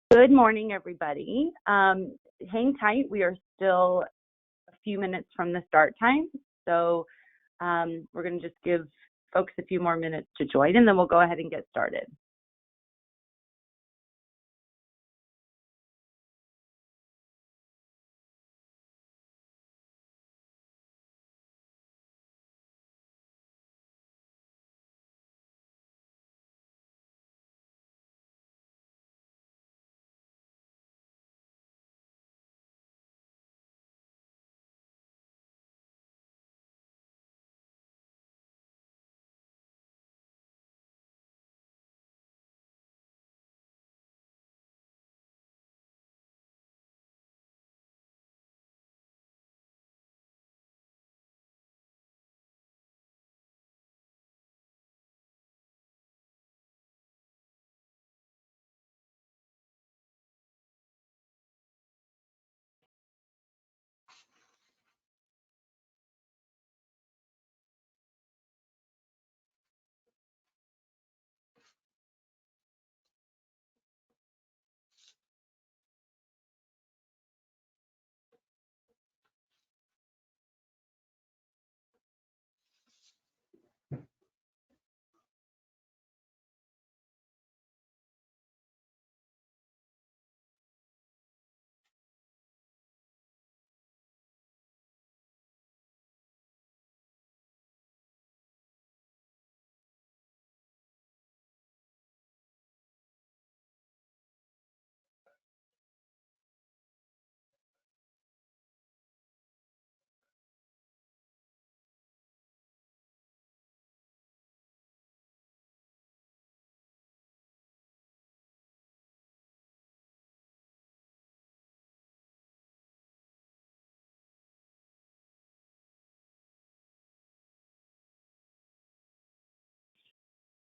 Good morning, everybody. Hang tight. We are still a few minutes from the start time. So we're going to just give folks a few more minutes to join, and then we'll go ahead and get started.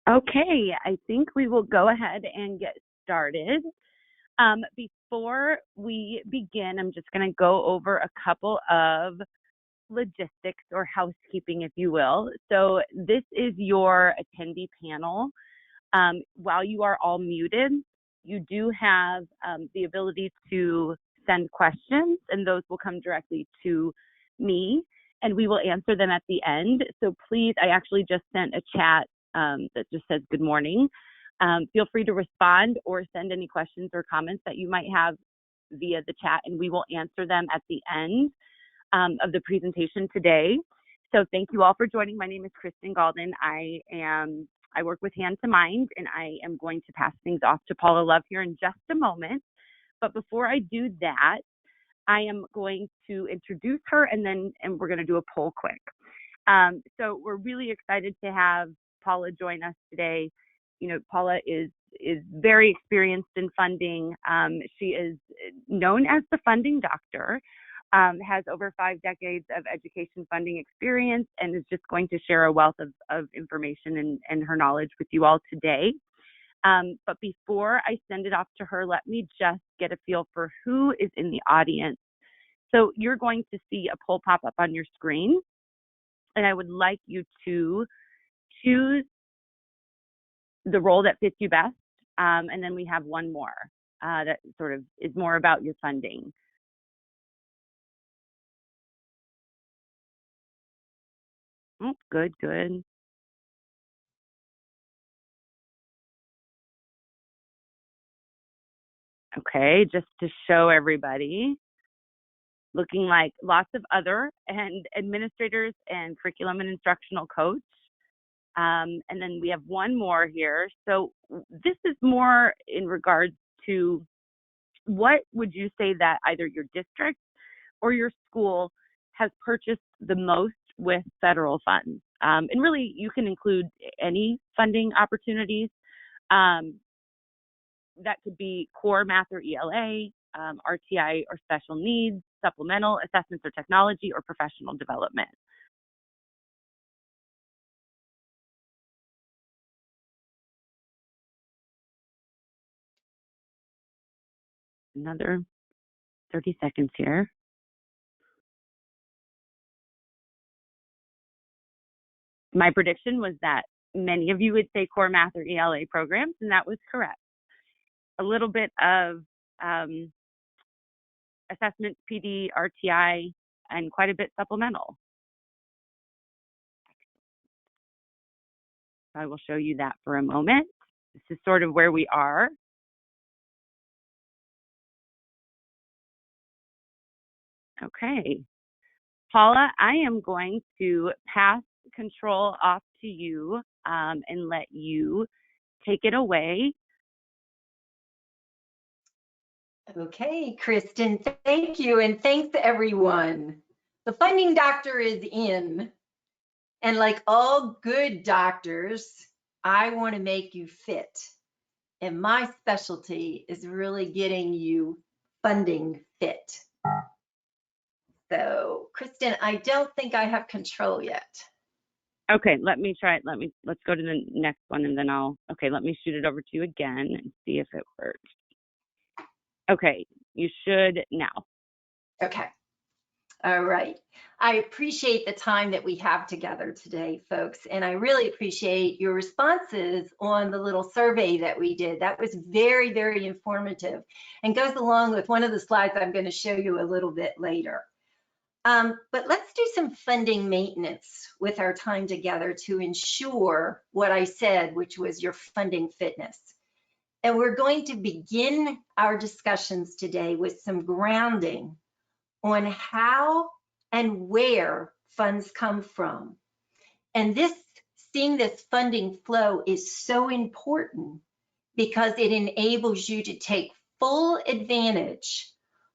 Okay, I think we will go ahead and get started. Before we begin, I'm just going to go over a couple of logistics or housekeeping, if you will. So this is your attendee panel. While you are all muted, you do have the ability to send questions, and those will come directly to me, and we will answer them at the end. So please, I actually just sent a chat that just says good morning. Feel free to respond or send any questions or comments that you might have via the chat, and we will answer them at the end of the presentation today. So thank you all for joining. My name is Kristen Galden. I work with Hand2mind, and I am going to pass things off to Paula Love here in just a moment. But before I do that, I am going to introduce her, and we're going to do a poll quick. So we're really excited to have Paula join us today. You know, Paula is very experienced in funding. She is known as the funding doctor. Has over 5 decades of education funding experience, and is just going to share a wealth of information and her knowledge with you all today. But before I send it off to her, let me just get a feel for who is in the audience. So you're going to see a poll pop up on your screen, and I would like you to choose the role that fits you best, and then we have one more that sort of is more about your funding. Oh, good. Okay, just to show everybody, looking like lots of other and administrators and curriculum and instructional coach. And then we have one more here. So this is more in regards to what would you say that either your district or your school has purchased the most with federal funds? And really, you can include any funding opportunities. That could be core math or ELA, RTI or special needs, supplemental assessments or technology, or professional development. Another 30 seconds here. My prediction was that many of you would say core math or ELA programs, and that was correct. A little bit of assessments, PD, RTI, and quite a bit supplemental. I will show you that for a moment. This is sort of where we are. Okay. Paula, I am going to pass control off to you and let you take it away. Okay, Kristen, thank you, and thanks everyone. The funding doctor is in, and like all good doctors, I want to make you fit. And my specialty is really getting you funding fit. So, Kristen, I don't think I have control yet. Okay, let me try it. Let's go to the next one and then let me shoot it over to you again and see if it works. Okay, you should now. Okay. All right. I appreciate the time that we have together today, folks, and I really appreciate your responses on the little survey that we did. That was very, very informative and goes along with one of the slides I'm going to show you a little bit later. But let's do some funding maintenance with our time together to ensure what I said, which was your funding fitness. And we're going to begin our discussions today with some grounding on how and where funds come from. And seeing this funding flow is so important because it enables you to take full advantage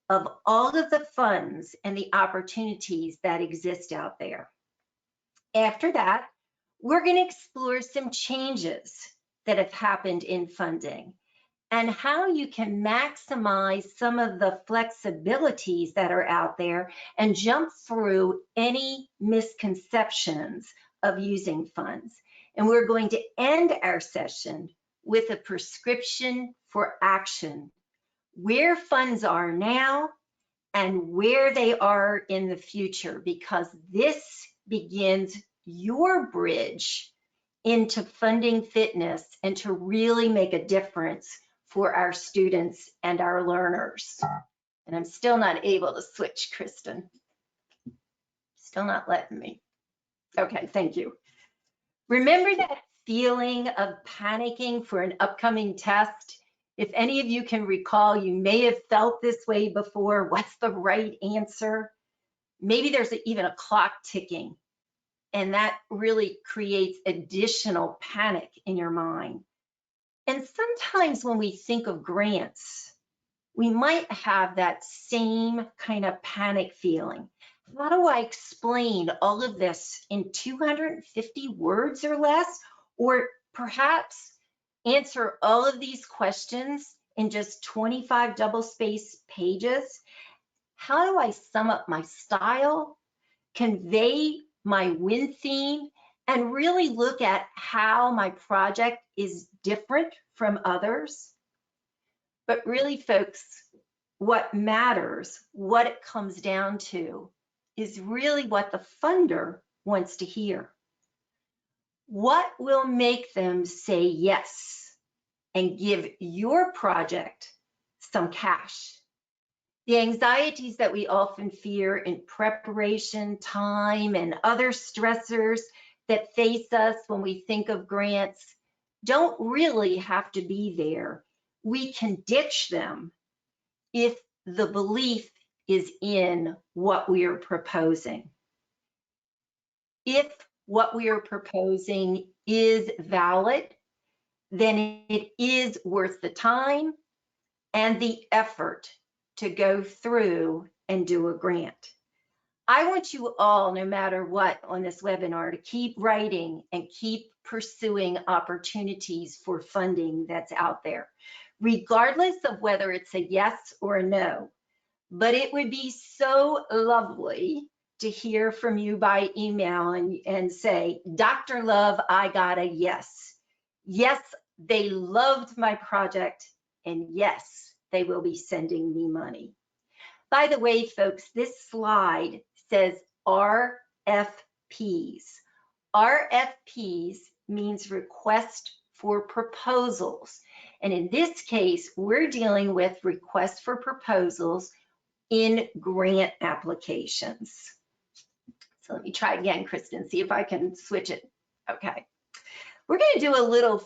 of all of the funds and the opportunities that exist out there. After that, we're going to explore some changes that have happened in funding and how you can maximize some of the flexibilities that are out there and jump through any misconceptions of using funds. And we're going to end our session with a prescription for action, where funds are now and where they are in the future, because this begins your bridge into funding fitness and to really make a difference for our students and our learners. And I'm still not able to switch, Kristen. Still not letting me. Okay, thank you. Remember that feeling of panicking for an upcoming test? If any of you can recall, you may have felt this way before. What's the right answer? Maybe there's even a clock ticking, and that really creates additional panic in your mind. And sometimes when we think of grants, we might have that same kind of panic feeling. How do I explain all of this in 250 words or less? Or perhaps answer all of these questions in just 25 double-spaced pages? How do I sum up my style, convey my win theme, and really look at how my project is different from others? But really, folks, what matters, what it comes down to, is really what the funder wants to hear. What will make them say yes and give your project some cash? The anxieties that we often fear in preparation, time, and other stressors that face us when we think of grants don't really have to be there. We can ditch them if the belief is in what we are proposing. If what we are proposing is valid, then it is worth the time and the effort to go through and do a grant. I want you all, no matter what on this webinar, to keep writing and keep pursuing opportunities for funding that's out there, regardless of whether it's a yes or a no. But it would be so lovely to hear from you by email and say, Dr. Love, I got a yes. Yes, they loved my project, and yes, they will be sending me money. By the way, folks, this slide says RFPs. RFPs means request for proposals. And in this case, we're dealing with requests for proposals in grant applications. So let me try again, Kristen, see if I can switch it. Okay. We're going to do a little,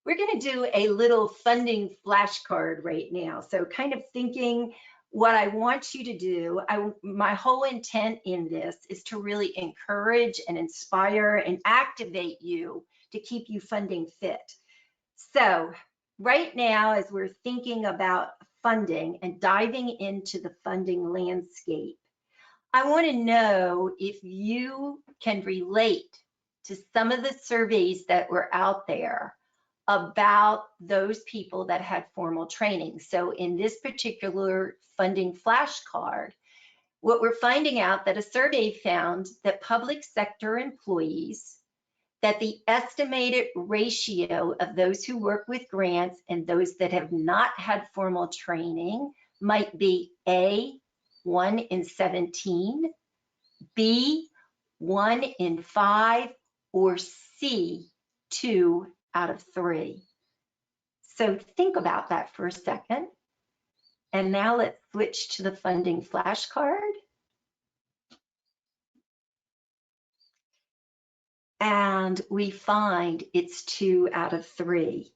we're going to do a little funding flashcard right now. So kind of thinking what I want you to do, my whole intent in this is to really encourage and inspire and activate you to keep you funding fit. So right now, as we're thinking about funding and diving into the funding landscape, I want to know if you can relate to some of the surveys that were out there about those people that had formal training. So in this particular funding flashcard, what we're finding out that a survey found that public sector employees, that the estimated ratio of those who work with grants and those that have not had formal training might be A, 1 in 17, B, 1 in 5, or C, 2 out of 3. So think about that for a second. And now let's switch to the funding flashcard. And we find it's 2 out of 3.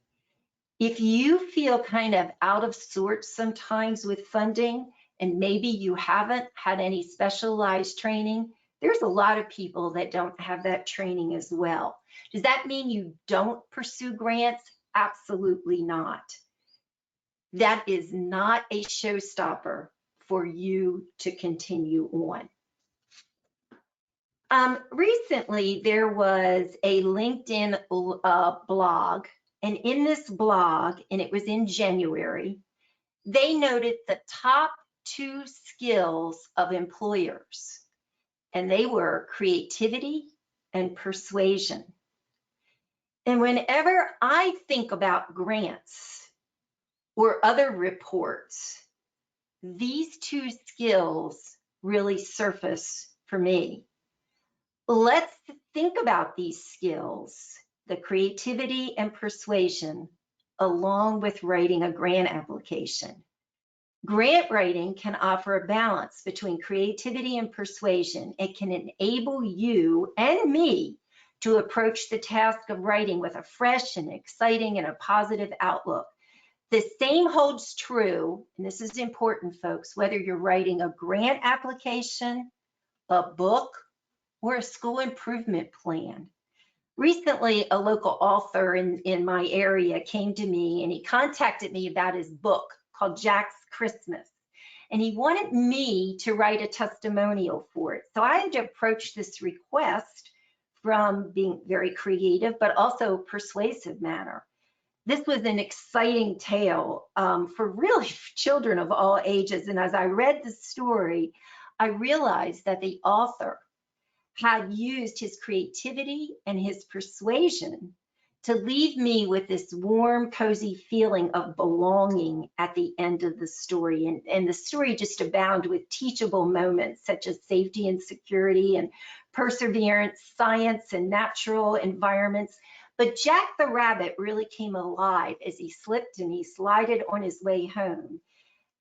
If you feel kind of out of sorts sometimes with funding, and maybe you haven't had any specialized training, there's a lot of people that don't have that training as well. Does that mean you don't pursue grants? Absolutely not. That is not a showstopper for you to continue on. Recently, there was a LinkedIn blog, and in this blog, and it was in January, they noted the top 2 skills of employers, and they were creativity and persuasion. And whenever I think about grants or other reports, these 2 skills really surface for me. Let's think about these skills, the creativity and persuasion, along with writing a grant application. Grant writing can offer a balance between creativity and persuasion. It can enable you and me to approach the task of writing with a fresh and exciting and a positive outlook. The same holds true, and this is important, folks, whether you're writing a grant application, a book, or a school improvement plan. Recently, a local author in my area came to me and he contacted me about his book called Jack's Christmas. And he wanted me to write a testimonial for it. So I had to approach this request from being very creative, but also persuasive manner. This was an exciting tale for really children of all ages. And as I read the story, I realized that the author had used his creativity and his persuasion to leave me with this warm, cozy feeling of belonging at the end of the story. And the story just abounded with teachable moments such as safety and security and perseverance, science and natural environments. But Jack the Rabbit really came alive as he slipped and he slided on his way home.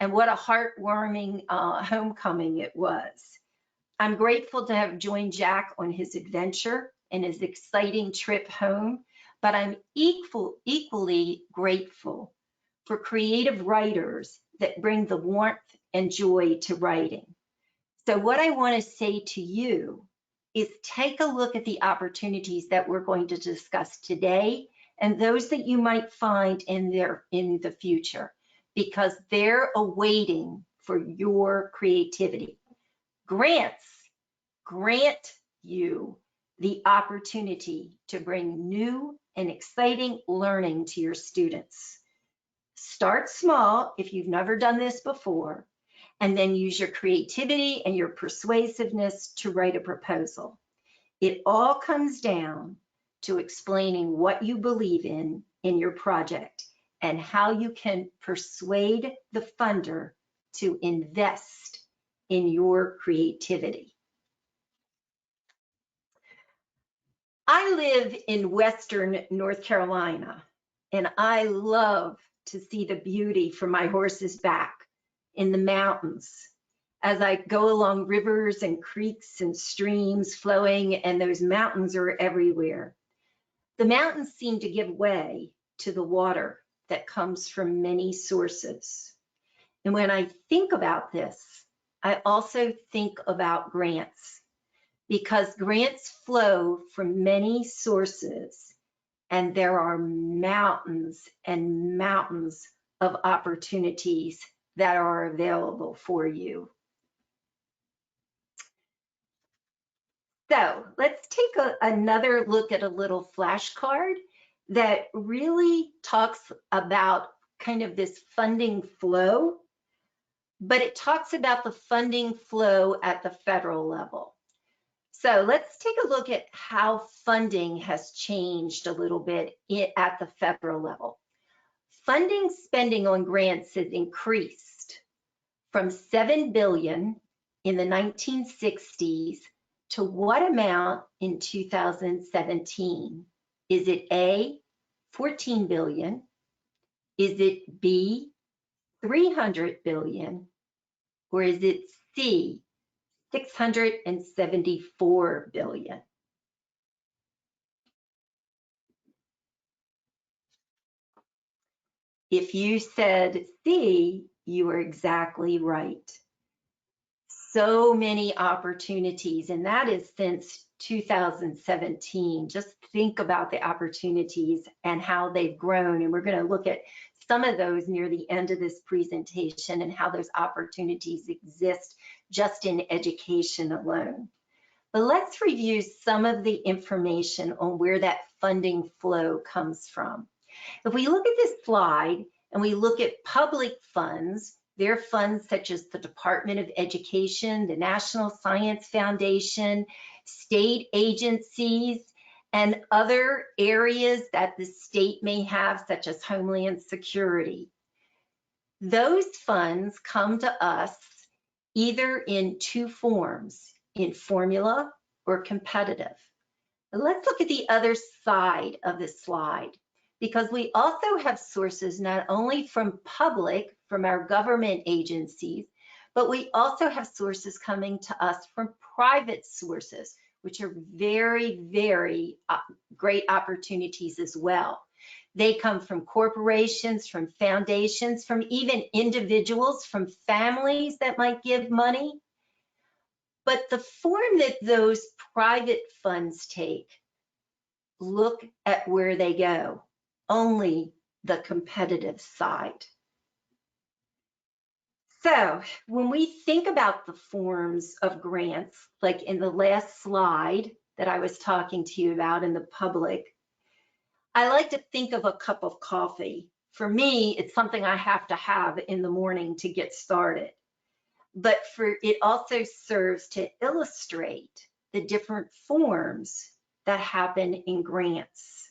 And what a heartwarming homecoming it was. I'm grateful to have joined Jack on his adventure and his exciting trip home, but I'm equally grateful for creative writers that bring the warmth and joy to writing. So what I want to say to you is take a look at the opportunities that we're going to discuss today and those that you might find in the future, because they're awaiting for your creativity. Grants grant you the opportunity to bring new and exciting learning to your students. Start small if you've never done this before, and then use your creativity and your persuasiveness to write a proposal. It all comes down to explaining what you believe in your project and how you can persuade the funder to invest in your creativity. I live in Western North Carolina, and I love to see the beauty from my horse's back in the mountains as I go along rivers and creeks and streams flowing, and those mountains are everywhere. The mountains seem to give way to the water that comes from many sources. And when I think about this, I also think about grants, because grants flow from many sources, and there are mountains and mountains of opportunities that are available for you. So let's take another look at a little flashcard that really talks about kind of this funding flow, but it talks about the funding flow at the federal level. So let's take a look at how funding has changed a little bit at the federal level. Funding spending on grants has increased from $7 billion in the 1960s to what amount in 2017? Is it A, 14 billion? Is it B, 300 billion? Or is it C, 674 billion? If you said C, you are exactly right. So many opportunities, and that is since 2017. Just think about the opportunities and how they've grown, and we're going to look at some of those near the end of this presentation and how those opportunities exist just in education alone. But let's review some of the information on where that funding flow comes from. If we look at this slide and we look at public funds, there are funds such as the Department of Education, the National Science Foundation, state agencies, and other areas that the state may have, such as Homeland Security. Those funds come to us either in two forms, in formula or competitive. But let's look at the other side of the slide, because we also have sources not only from public, from our government agencies, but we also have sources coming to us from private sources, which are very, very great opportunities as well. They come from corporations, from foundations, from even individuals, from families that might give money. But the form that those private funds take, look at where they go. Only the competitive side. So when we think about the forms of grants, like in the last slide that I was talking to you about in the public, I like to think of a cup of coffee. For me, it's something I have to have in the morning to get started. But it also serves to illustrate the different forms that happen in grants.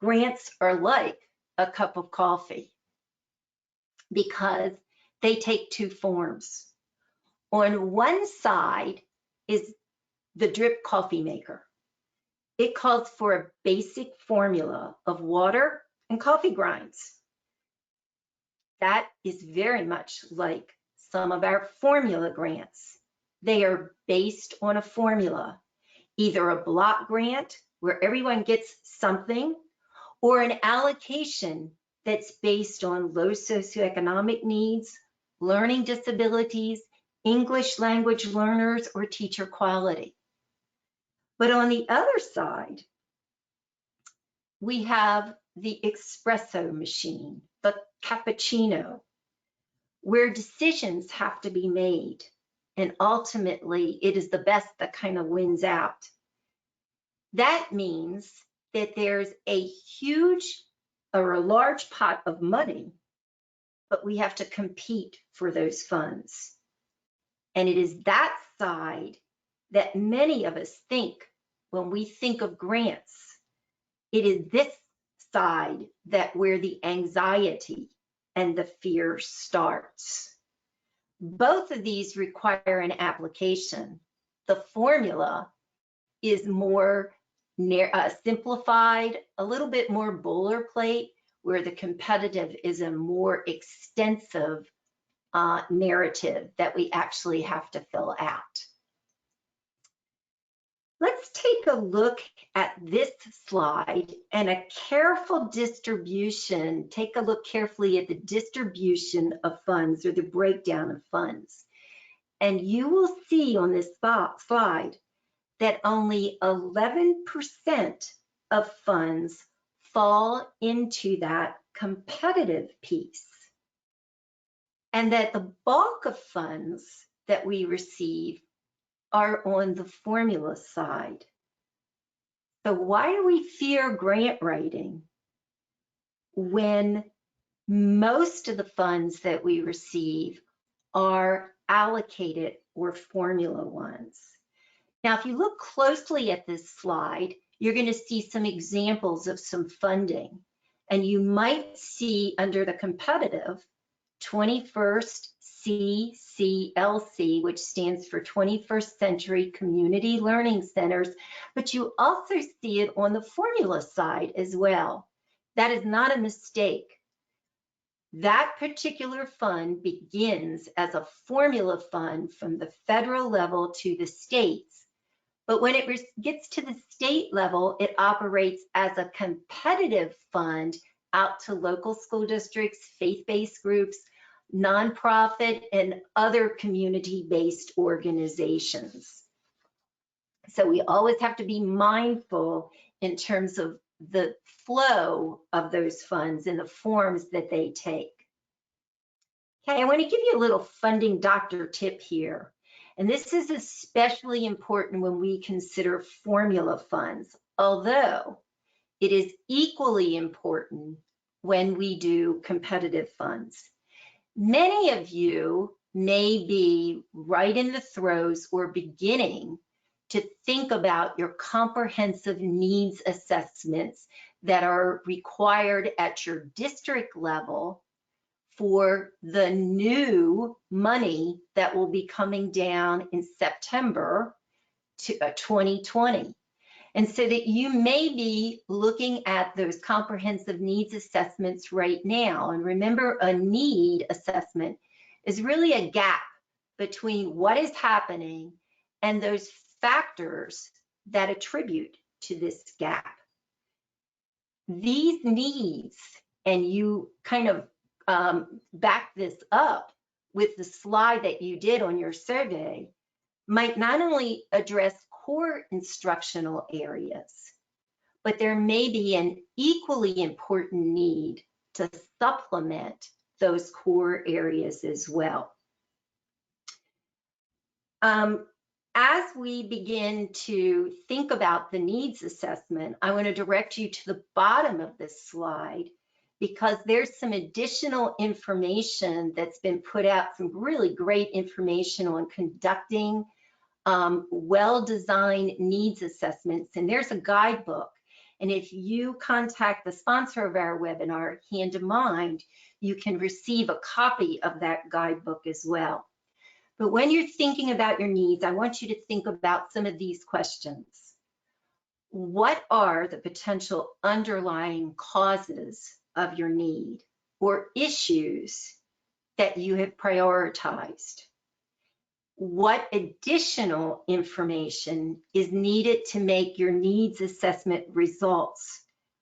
Grants are like a cup of coffee because they take two forms. On one side is the drip coffee maker. It calls for a basic formula of water and coffee grinds. That is very much like some of our formula grants. They are based on a formula, either a block grant where everyone gets something, or an allocation that's based on low socioeconomic needs, learning disabilities, English language learners, or teacher quality. But on the other side, we have the espresso machine, the cappuccino, where decisions have to be made. And ultimately, it is the best that kind of wins out. That means that there's a huge or a large pot of money, but we have to compete for those funds. And it is that side that many of us think when we think of grants. It is this side that where the anxiety and the fear starts. Both of these require an application. The formula is more simplified, a little bit more boilerplate, where the competitive is a more extensive narrative that we actually have to fill out. Let's take a look at this slide and a careful distribution. Take a look carefully at the distribution of funds, or the breakdown of funds. And you will see on this slide that only 11% of funds fall into that competitive piece, and that the bulk of funds that we receive are on the formula side. So why do we fear grant writing when most of the funds that we receive are allocated or formula ones? Now, if you look closely at this slide, you're going to see some examples of some funding, and you might see under the competitive 21st CCLC, which stands for 21st Century Community Learning Centers, but you also see it on the formula side as well. That is not a mistake. That particular fund begins as a formula fund from the federal level to the states, but when it gets to the state level, it operates as a competitive fund out to local school districts, faith-based groups, nonprofit, and other community-based organizations. So we always have to be mindful in terms of the flow of those funds and the forms that they take. Okay, I want to give you a little funding doctor tip here. And this is especially important when we consider formula funds, although it is equally important when we do competitive funds. Many of you may be right in the throes or beginning to think about your comprehensive needs assessments that are required at your district level for the new money that will be coming down in September 2020. And so that you may be looking at those comprehensive needs assessments right now. And remember, a need assessment is really a gap between what is happening and those factors that attribute to this gap. These needs, and you kind of back this up with the slide that you did on your survey, might not only address core instructional areas, but there may be an equally important need to supplement those core areas as well. As we begin to think about the needs assessment, I want to direct you to the bottom of this slide, because there's some additional information that's been put out, some really great information on conducting well-designed needs assessments. And there's a guidebook. And if you contact the sponsor of our webinar, hand2mind, you can receive a copy of that guidebook as well. But when you're thinking about your needs, I want you to think about some of these questions. What are the potential underlying causes of your need or issues that you have prioritized? What additional information is needed to make your needs assessment results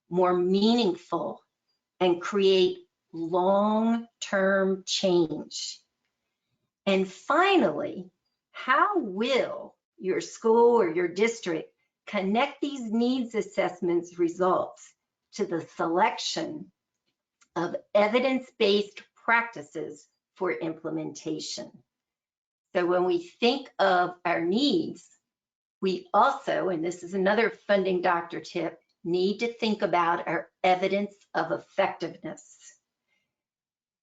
more meaningful and create long-term change? And finally, how will your school or your district connect these needs assessments results to the selection of evidence-based practices for implementation? So when we think of our needs, we also, and this is another funding doctor tip, need to think about our evidence of effectiveness.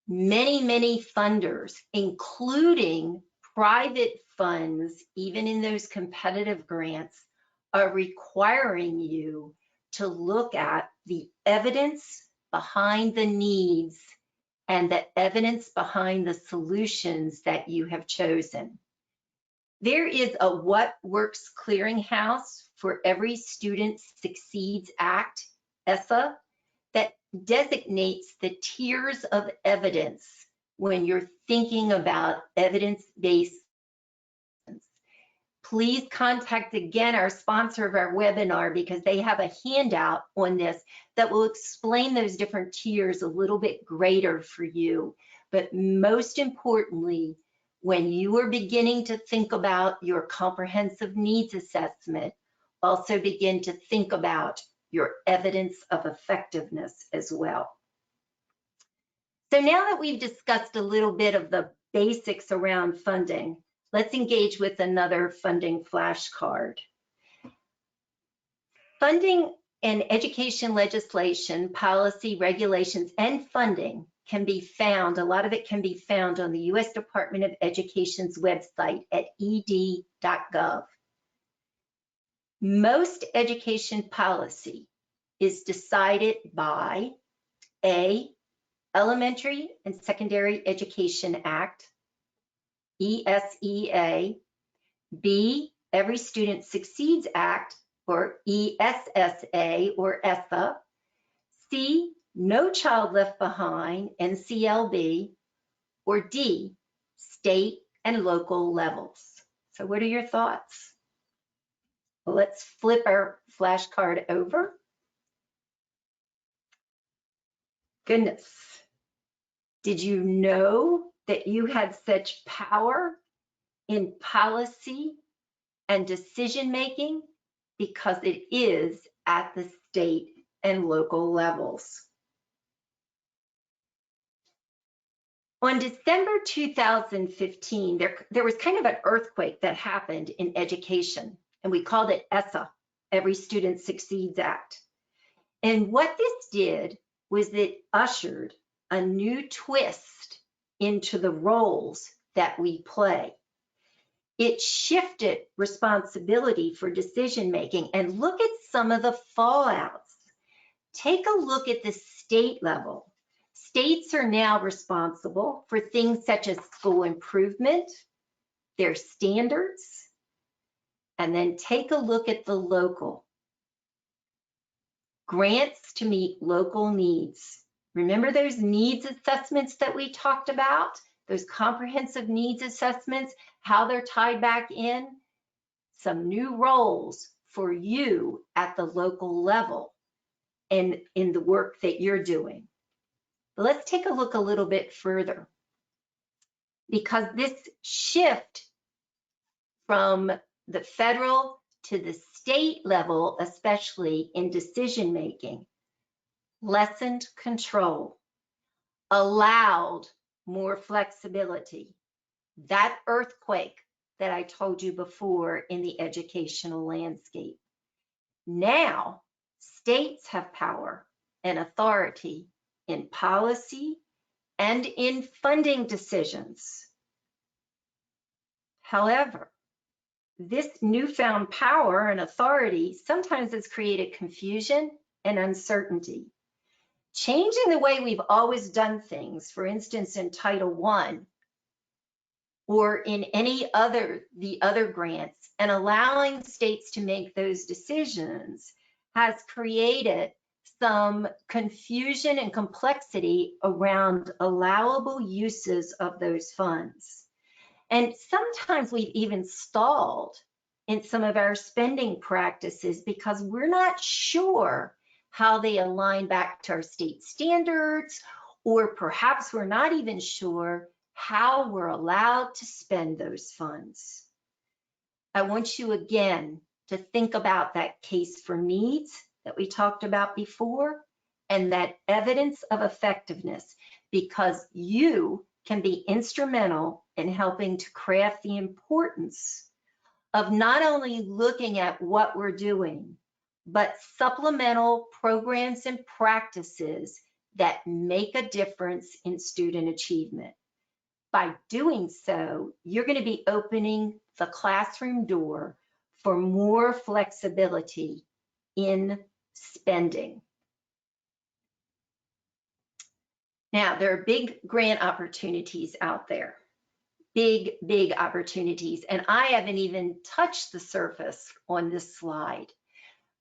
Many funders, including private funds, even in those competitive grants, are requiring you to look at the evidence behind the needs and the evidence behind the solutions that you have chosen. There is a What Works Clearinghouse for Every Student Succeeds Act, ESSA, that designates the tiers of evidence when you're thinking about evidence-based. Please contact again our sponsor of our webinar, because they have a handout on this that will explain those different tiers a little bit greater for you. But most importantly, when you are beginning to think about your comprehensive needs assessment, also begin to think about your evidence of effectiveness as well. So now that we've discussed a little bit of the basics around funding, let's engage with another funding flashcard. Funding and education legislation, policy, regulations, and funding can be found, a lot of it can be found on the U.S. Department of Education's website at ed.gov. Most education policy is decided by A, Elementary and Secondary Education Act, ESEA, B, Every Student Succeeds Act, or ESSA or ESSA, C, No Child Left Behind, NCLB, or D, state and local levels. So what are your thoughts? Well, let's flip our flashcard over. Goodness, did you know that you had such power in policy and decision making? Because it is at the state and local levels. On December 2015, there was kind of an earthquake that happened in education, and we called it ESSA, Every Student Succeeds Act. And what this did was it ushered a new twist into the roles that we play. It shifted responsibility for decision making, and look at some of the fallouts. Take a look at the state level. States are now responsible for things such as school improvement, their standards, and then take a look at the local. Grants to meet local needs. Remember those needs assessments that we talked about? Those comprehensive needs assessments, how they're tied back in? Some new roles for you at the local level and in the work that you're doing. Let's take a look a little bit further, because this shift from the federal to the state level, especially in decision making, lessened control, allowed more flexibility. That earthquake that I told you before in the educational landscape. Now, states have power and authority in policy and in funding decisions. However, this newfound power and authority sometimes has created confusion and uncertainty. Changing the way we've always done things, for instance, in Title I or in the other grants, and allowing states to make those decisions has created some confusion and complexity around allowable uses of those funds. And sometimes we've even stalled in some of our spending practices because we're not sure how they align back to our state standards, or perhaps we're not even sure how we're allowed to spend those funds. I want you again to think about that case for needs that we talked about before, and that evidence of effectiveness, because you can be instrumental in helping to craft the importance of not only looking at what we're doing, but supplemental programs and practices that make a difference in student achievement. By doing so, you're going to be opening the classroom door for more flexibility in spending. Now, there are big grant opportunities out there, big opportunities, and I haven't even touched the surface on this slide.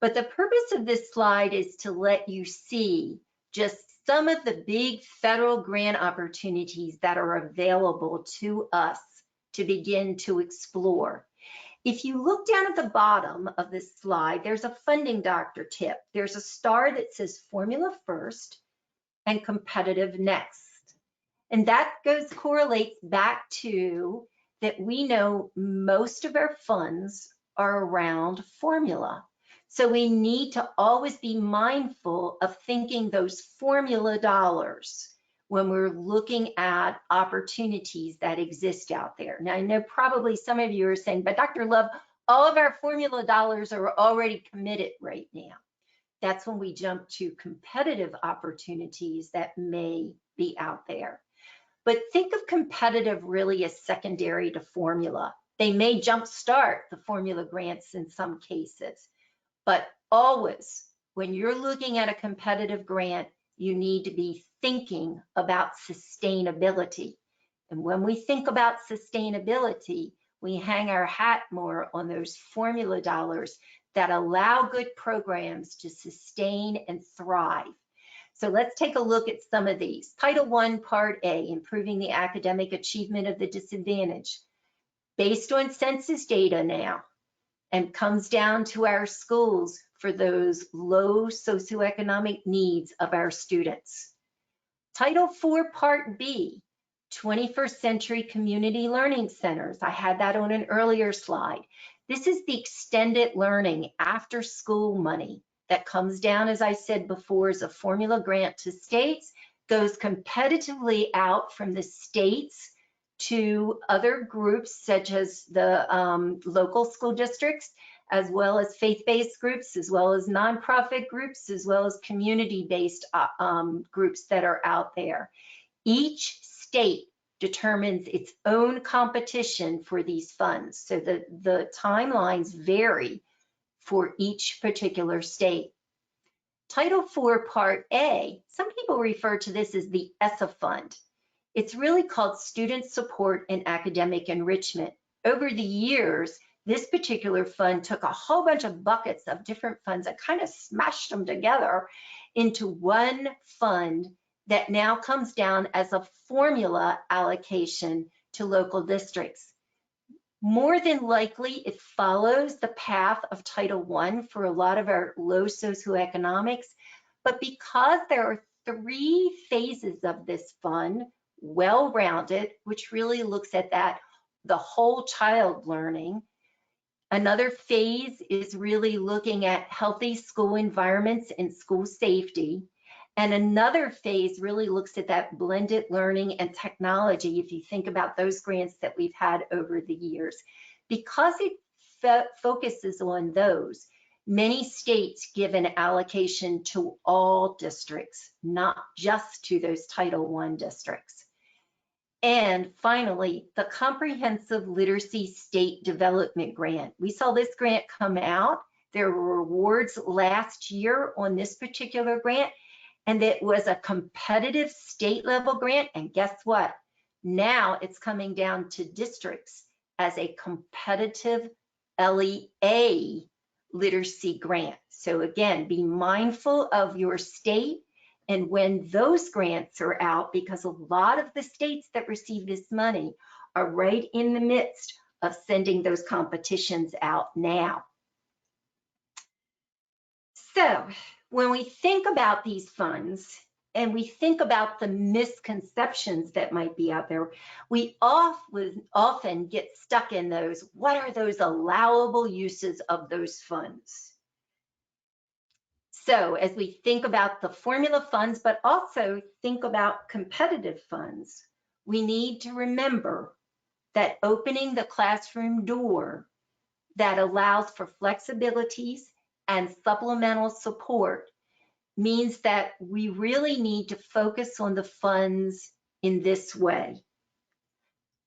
But the purpose of this slide is to let you see just some of the big federal grant opportunities that are available to us to begin to explore. If you look down at the bottom of this slide, there's a funding doctor tip. There's a star that says formula first and competitive next. And that correlates back to that we know most of our funds are around formula. So we need to always be mindful of thinking those formula dollars when we're looking at opportunities that exist out there. Now, I know probably some of you are saying, but Dr. Love, all of our formula dollars are already committed right now. That's when we jump to competitive opportunities that may be out there. But think of competitive really as secondary to formula. They may jumpstart the formula grants in some cases, but always when you're looking at a competitive grant, you need to be thinking about sustainability. And when we think about sustainability, we hang our hat more on those formula dollars that allow good programs to sustain and thrive. So let's take a look at some of these. Title I, Part A, improving the academic achievement of the disadvantaged. Based on census data now, and comes down to our schools for those low socioeconomic needs of our students. Title IV, Part B, 21st Century Community Learning Centers. I had that on an earlier slide. This is the extended learning after school money that comes down, as I said before, as a formula grant to states, goes competitively out from the states to other groups such as the local school districts, as well as faith-based groups, as well as nonprofit groups, as well as community-based groups that are out there. Each state determines its own competition for these funds, so the timelines vary for each particular state. Title IV, Part A, some people refer to this as the ESSA fund. It's really called Student Support and Academic Enrichment. Over the years, this particular fund took a whole bunch of buckets of different funds and kind of smashed them together into one fund that now comes down as a formula allocation to local districts. More than likely, it follows the path of Title I for a lot of our low socioeconomics, but because there are 3 phases of this fund, well-rounded, which really looks at the whole child learning. Another phase is really looking at healthy school environments and school safety. And another phase really looks at that blended learning and technology, if you think about those grants that we've had over the years. Because it focuses on those, many states give an allocation to all districts, not just to those Title I districts. And finally, the Comprehensive Literacy State Development Grant. We saw this grant come out. There were awards last year on this particular grant, and it was a competitive state level grant. And guess what? Now it's coming down to districts as a competitive LEA literacy grant. So again, be mindful of your state and when those grants are out, because a lot of the states that receive this money are right in the midst of sending those competitions out now. So when we think about these funds and we think about the misconceptions that might be out there, we often get stuck in those, what are those allowable uses of those funds? So as we think about the formula funds, but also think about competitive funds, we need to remember that opening the classroom door that allows for flexibilities and supplemental support means that we really need to focus on the funds in this way.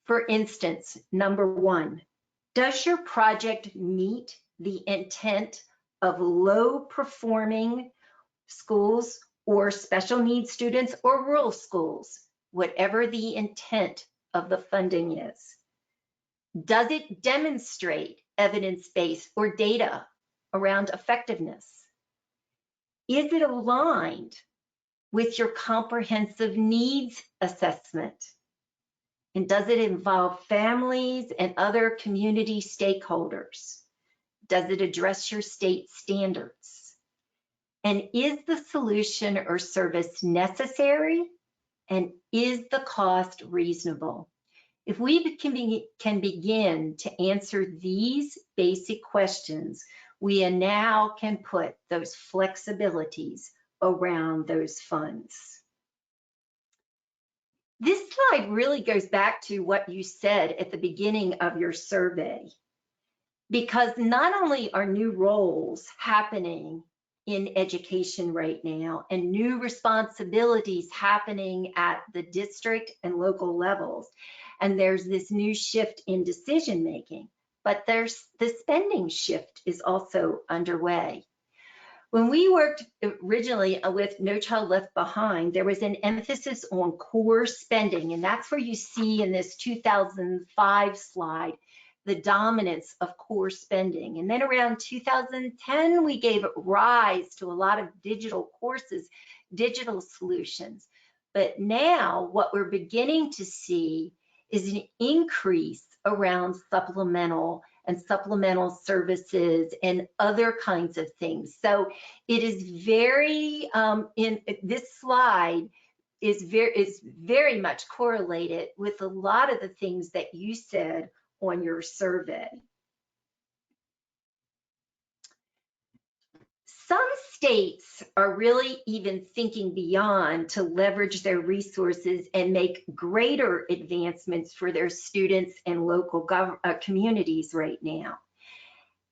For instance, number 1, does your project meet the intent of low performing schools or special needs students or rural schools, whatever the intent of the funding is? Does it demonstrate evidence-based or data around effectiveness? Is it aligned with your comprehensive needs assessment? And does it involve families and other community stakeholders? Does it address your state standards? And is the solution or service necessary? And is the cost reasonable? If we can begin to answer these basic questions, we now can put those flexibilities around those funds. This slide really goes back to what you said at the beginning of your survey, because not only are new roles happening in education right now and new responsibilities happening at the district and local levels, and there's this new shift in decision making, but there's the spending shift is also underway. When we worked originally with No Child Left Behind, there was an emphasis on core spending, and that's where you see in this 2005 slide the dominance of core spending. And then around 2010, we gave rise to a lot of digital courses, digital solutions. But now what we're beginning to see is an increase around supplemental and supplemental services and other kinds of things. So it is very, in this slide is very much correlated with a lot of the things that you said on your survey. Some states are really even thinking beyond to leverage their resources and make greater advancements for their students and local communities right now.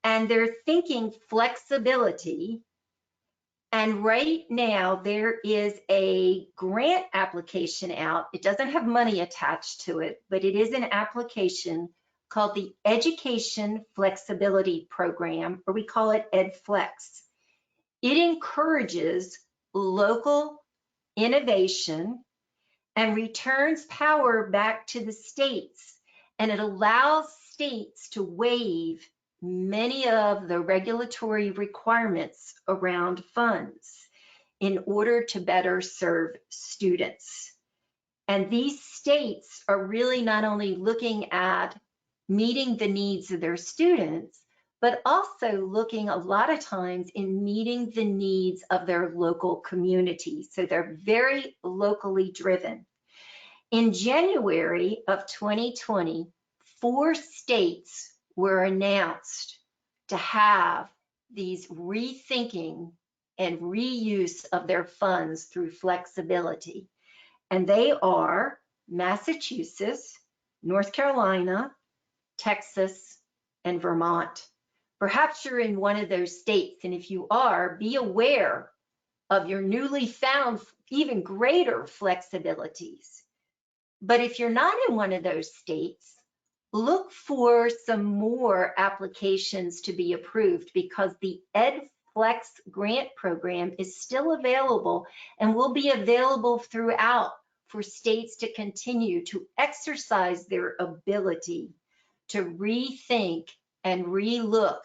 And they're thinking flexibility. And right now there is a grant application out. It doesn't have money attached to it, but it is an application called the Education Flexibility Program, or we call it EdFlex. It encourages local innovation and returns power back to the states, and it allows states to waive many of the regulatory requirements around funds in order to better serve students. And these states are really not only looking at meeting the needs of their students, but also looking a lot of times in meeting the needs of their local communities. So they're very locally driven. In January of 2020, 4 states were announced to have these rethinking and reuse of their funds through flexibility. And they are Massachusetts, North Carolina, Texas, and Vermont. Perhaps you're in one of those states, and if you are, be aware of your newly found even greater flexibilities. But if you're not in one of those states, look for some more applications to be approved, because the EdFlex grant program is still available and will be available throughout for states to continue to exercise their ability to rethink and relook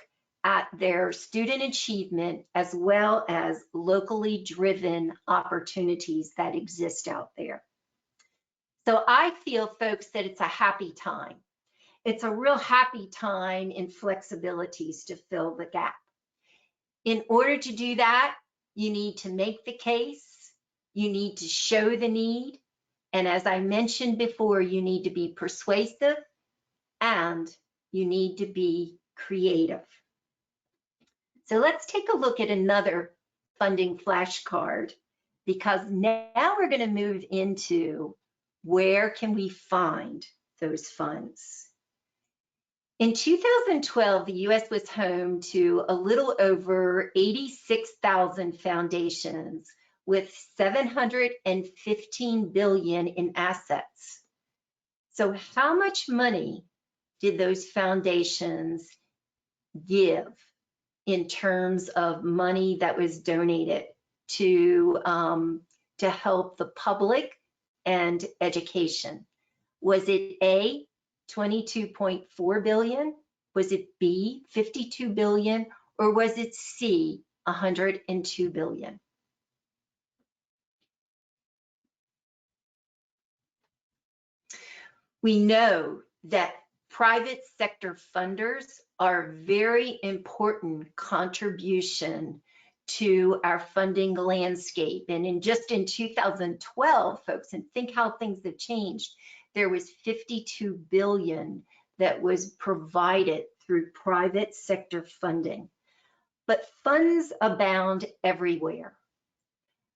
at their student achievement, as well as locally driven opportunities that exist out there. So I feel, folks, that it's a happy time. It's a real happy time in flexibilities to fill the gap. In order to do that, you need to make the case, you need to show the need, and as I mentioned before, you need to be persuasive and you need to be creative. So let's take a look at another funding flashcard, because now we're going to move into where can we find those funds. In 2012, the US was home to a little over 86,000 foundations with $715 billion in assets. So how much money did those foundations give in terms of money that was donated to help the public and education? Was it A, 22.4 billion? Was it B, 52 billion? Or was it C, 102 billion? We know that private sector funders are a very important contribution to our funding landscape. And in 2012, folks, and think how things have changed, there was 52 billion that was provided through private sector funding. But funds abound everywhere.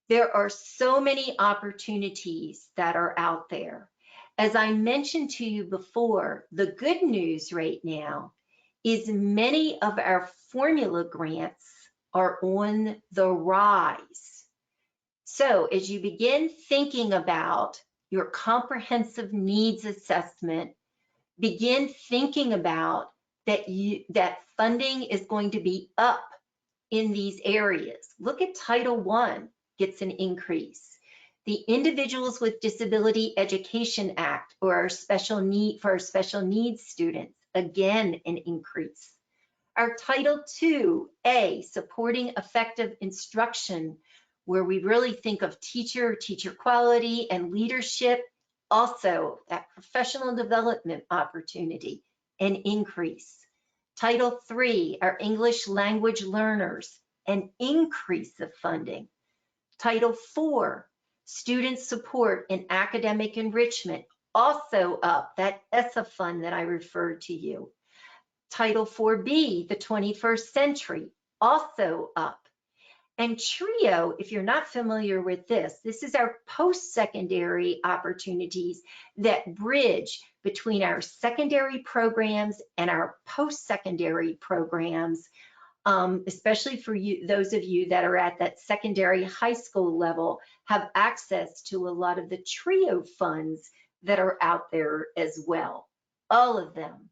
There are so many opportunities that are out there. As I mentioned to you before, the good news right now is many of our formula grants are on the rise. So as you begin thinking about your comprehensive needs assessment, begin thinking about that funding is going to be up in these areas. Look at Title I gets an increase. The Individuals with Disability Education Act, or our special needs students, again an increase. Our Title II-A, supporting effective instruction, where we really think of teacher quality and leadership, also that professional development opportunity, an increase. Title III, our English language learners, an increase of funding. Title IV, student support and academic enrichment, also up, that ESSA fund that I referred to you. Title IV-B, the 21st century, also up. And TRIO, if you're not familiar with this is our post-secondary opportunities that bridge between our secondary programs and our post-secondary programs, especially for you, those of you that are at that secondary high school level, have access to a lot of the TRIO funds that are out there as well. All of them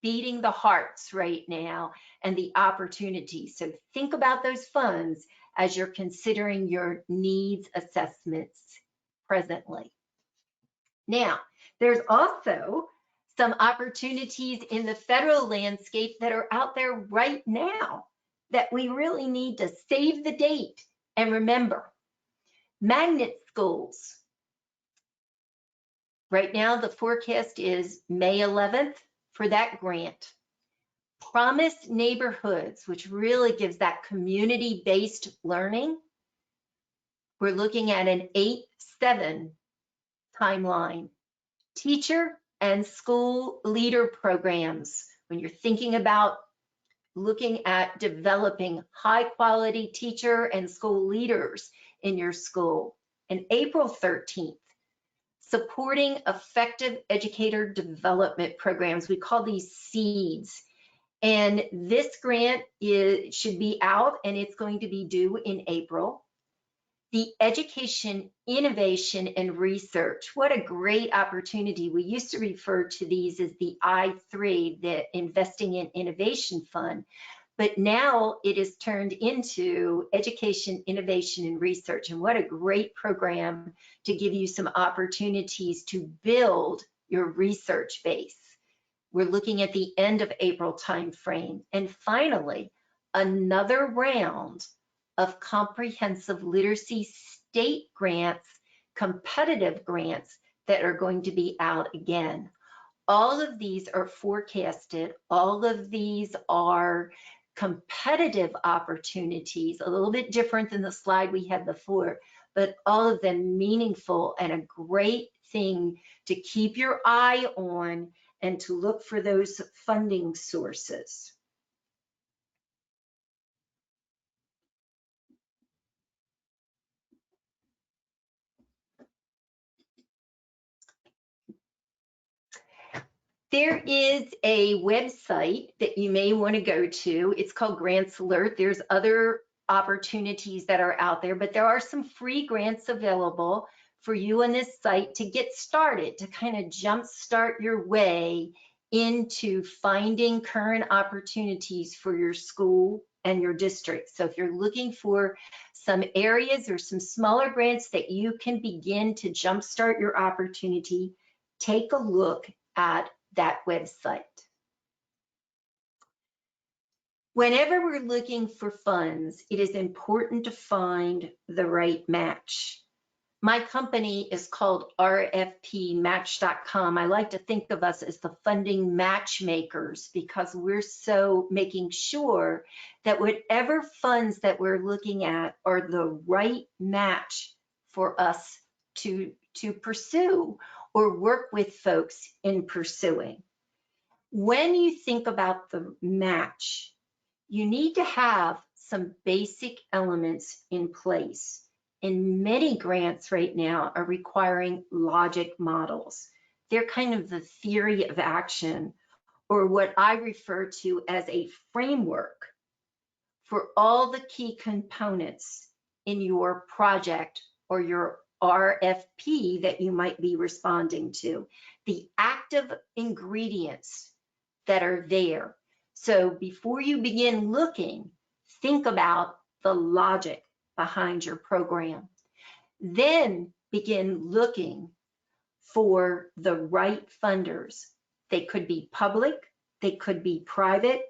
beating the hearts right now and the opportunities. So think about those funds as you're considering your needs assessments presently. Now, there's also some opportunities in the federal landscape that are out there right now that we really need to save the date and remember. Magnet schools. Right now, the forecast is May 11th for that grant. Promised neighborhoods, which really gives that community-based learning. We're looking at an 8-7 timeline. Teacher and school leader programs, when you're thinking about looking at developing high-quality teacher and school leaders in your school. And April 13th, supporting effective educator development programs. We call these SEEDs. And this grant should be out and it's going to be due in April. The Education, Innovation, and Research. What a great opportunity. We used to refer to these as the I3, the Investing in Innovation Fund, but now it is turned into Education, Innovation, and Research. And what a great program to give you some opportunities to build your research base. We're looking at the end of April timeframe. And finally, another round of comprehensive literacy state grants, competitive grants that are going to be out again. All of these are forecasted. All of these are competitive opportunities, a little bit different than the slide we had before, but all of them meaningful and a great thing to keep your eye on and to look for those funding sources. There is a website that you may want to go to. It's called Grants Alert. There's other opportunities that are out there, but there are some free grants available for you on this site to get started, to kind of jumpstart your way into finding current opportunities for your school and your district. So if you're looking for some areas or some smaller grants that you can begin to jumpstart your opportunity, take a look at that website. Whenever we're looking for funds, it is important to find the right match. My company is called rfpmatch.com. I like to think of us as the funding matchmakers because we're so making sure that whatever funds that we're looking at are the right match for us to pursue or work with folks in pursuing. When you think about the match, you need to have some basic elements in place. And many grants right now are requiring logic models. They're kind of the theory of action, or what I refer to as a framework for all the key components in your project or your RFP that you might be responding to, the active ingredients that are there. So before you begin looking, think about the logic behind your program. Then begin looking for the right funders. They could be public, they could be private,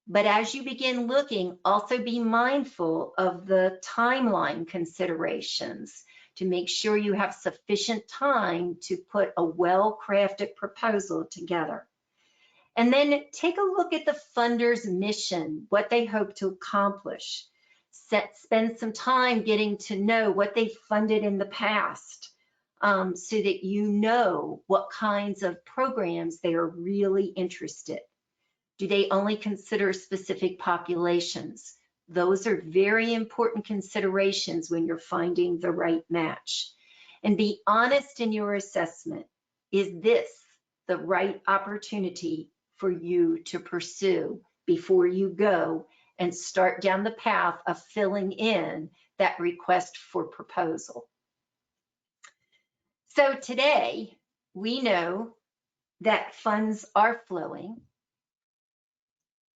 but as you begin looking, also be mindful of the timeline considerations to make sure you have sufficient time to put a well-crafted proposal together. And then take a look at the funder's mission, what they hope to accomplish. Spend some time getting to know what they funded in the past so that you know what kinds of programs they are really interested. Do they only consider specific populations? Those are very important considerations when you're finding the right match. And be honest in your assessment. Is this the right opportunity for you to pursue before you go and start down the path of filling in that request for proposal? So today, we know that funds are flowing,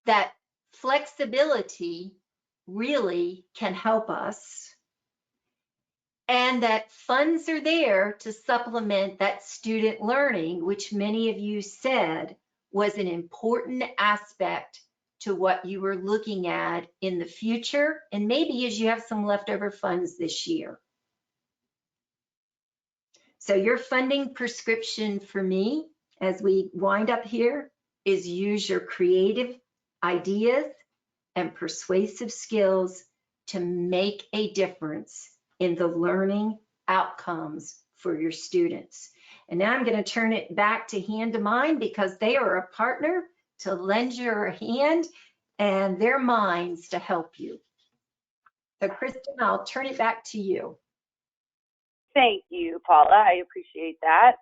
that flexibility really can help us, and that funds are there to supplement that student learning, which many of you said was an important aspect to what you were looking at in the future, and maybe as you have some leftover funds this year. So your funding prescription for me, as we wind up here, is use your creative ideas and persuasive skills to make a difference in the learning outcomes for your students. And now I'm going to turn it back to hand2mind because they are a partner to lend your hand and their minds to help you. So Kristen, I'll turn it back to you. Thank you, Paula. I appreciate that.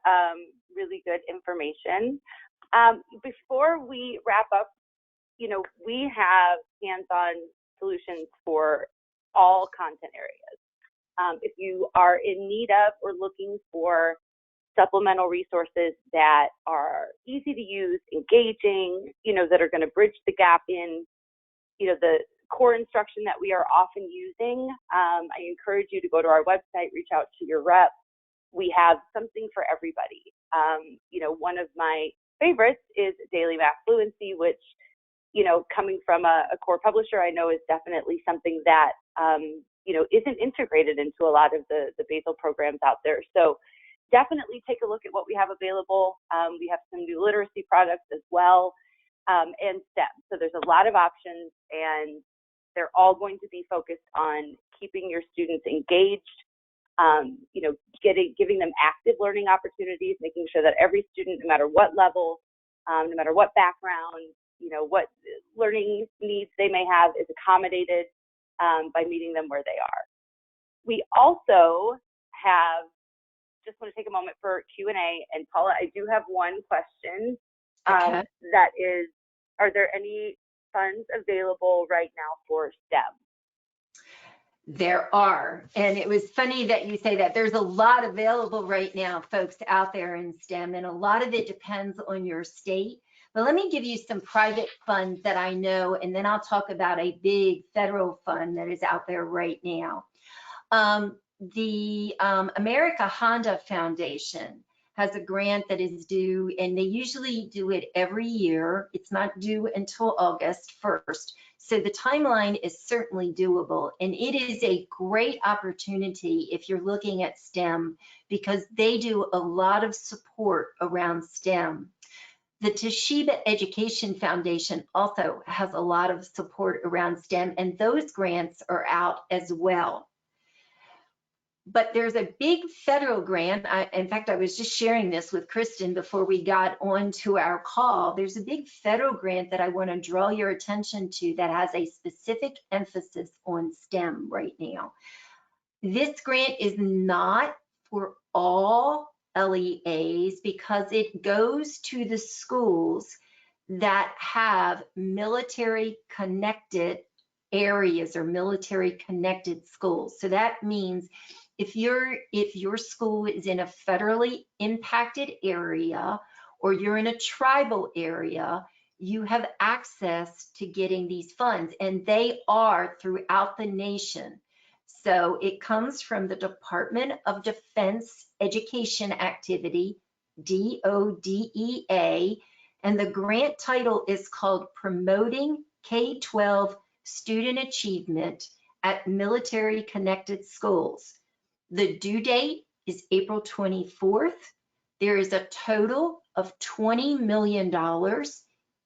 Really good information. Before we wrap up, we have hands-on solutions for all content areas. If you are in need of or looking for supplemental resources that are easy to use, engaging, that are going to bridge the gap in, the core instruction that we are often using, I encourage you to go to our website, reach out to your rep. We have something for everybody. One of my favorites is Daily Math Fluency, which, coming from a core publisher, I know is definitely something that, isn't integrated into a lot of the basal programs out there. So definitely take a look at what we have available. We have some new literacy products as well, and STEM. So there's a lot of options, and they're all going to be focused on keeping your students engaged, giving them active learning opportunities, making sure that every student, no matter what level, no matter what background, what learning needs they may have, is accommodated by meeting them where they are. We also just want to take a moment for Q&A. And Paula, I do have one question. Okay. That is, are there any funds available right now for STEM? There are, and it was funny that you say that. There's a lot available right now, folks, out there in STEM, and a lot of it depends on your state. But let me give you some private funds that I know, and then I'll talk about a big federal fund that is out there right now. The America Honda Foundation has a grant that is due, and they usually do it every year. It's not due until August 1st. So the timeline is certainly doable, and it is a great opportunity if you're looking at STEM, because they do a lot of support around STEM. The Toshiba Education Foundation also has a lot of support around STEM, and those grants are out as well. But there's a big federal grant. In fact, I was just sharing this with Kristen before we got on to our call. There's a big federal grant that I want to draw your attention to that has a specific emphasis on STEM right now. This grant is not for all LEAs because it goes to the schools that have military connected areas or military connected schools. So that means if your school is in a federally impacted area or you're in a tribal area, you have access to getting these funds, and they are throughout the nation. So it comes from the Department of Defense Education Activity, DODEA, and the grant title is called Promoting K-12 Student Achievement at Military Connected Schools. The due date is April 24th. There is a total of $20 million.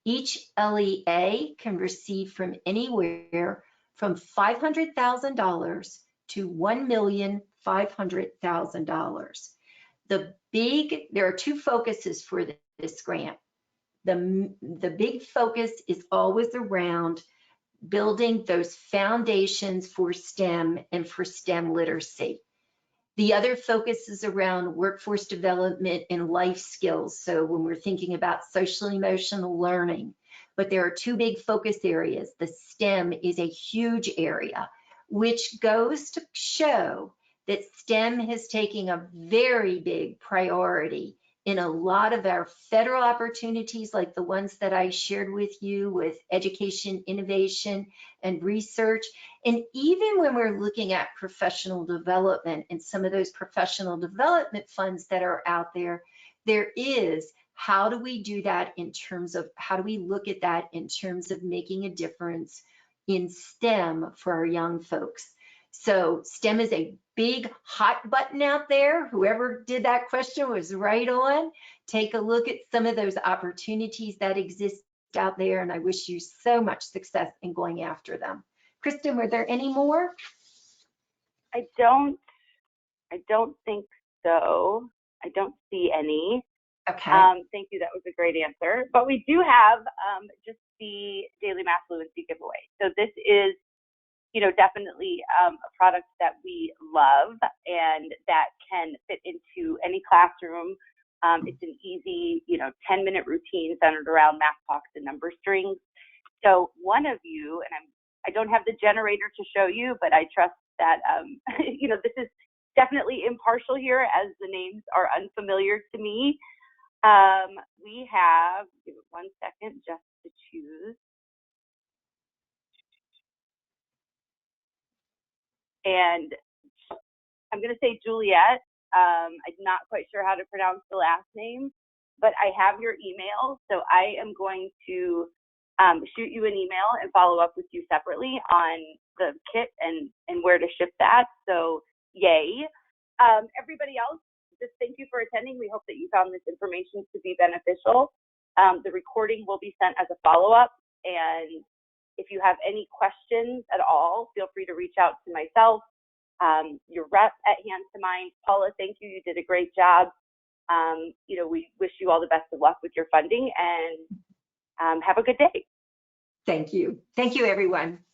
Each LEA can receive from anywhere from $500,000 to $1,500,000. There are two focuses for this grant. The big focus is always around building those foundations for STEM and for STEM literacy. The other focus is around workforce development and life skills. So when we're thinking about social emotional learning, but there are two big focus areas. The STEM is a huge area, which goes to show that STEM is taking a very big priority in a lot of our federal opportunities, like the ones that I shared with you with education, innovation, and research. And even when we're looking at professional development and some of those professional development funds that are out there, there is, how do we do that in terms of, how do we look at that in terms of making a difference in STEM for our young folks? So STEM is a big hot button out there. Whoever did that question was right on. Take a look at some of those opportunities that exist out there, and I wish you so much success in going after them. Kristen, were there any more? I don't think so. I don't see any. Okay. Thank you. That was a great answer. But we do have just the Daily Math Fluency giveaway. So this is, definitely a product that we love and that can fit into any classroom. It's an easy, 10-minute routine centered around math talks and number strings. So one of you, and I don't have the generator to show you, but I trust that, this is definitely impartial here as the names are unfamiliar to me. We have, give it 1 second just to choose. And I'm going to say Juliet. I'm not quite sure how to pronounce the last name, but I have your email. So I am going to shoot you an email and follow up with you separately on the kit and where to ship that. So yay. Everybody else, just thank you for attending. We hope that you found this information to be beneficial. The recording will be sent as a follow-up, and if you have any questions at all, feel free to reach out to myself, your rep at Hand2mind. Paula, thank you. You did a great job. We wish you all the best of luck with your funding, and have a good day. Thank you. Thank you, everyone.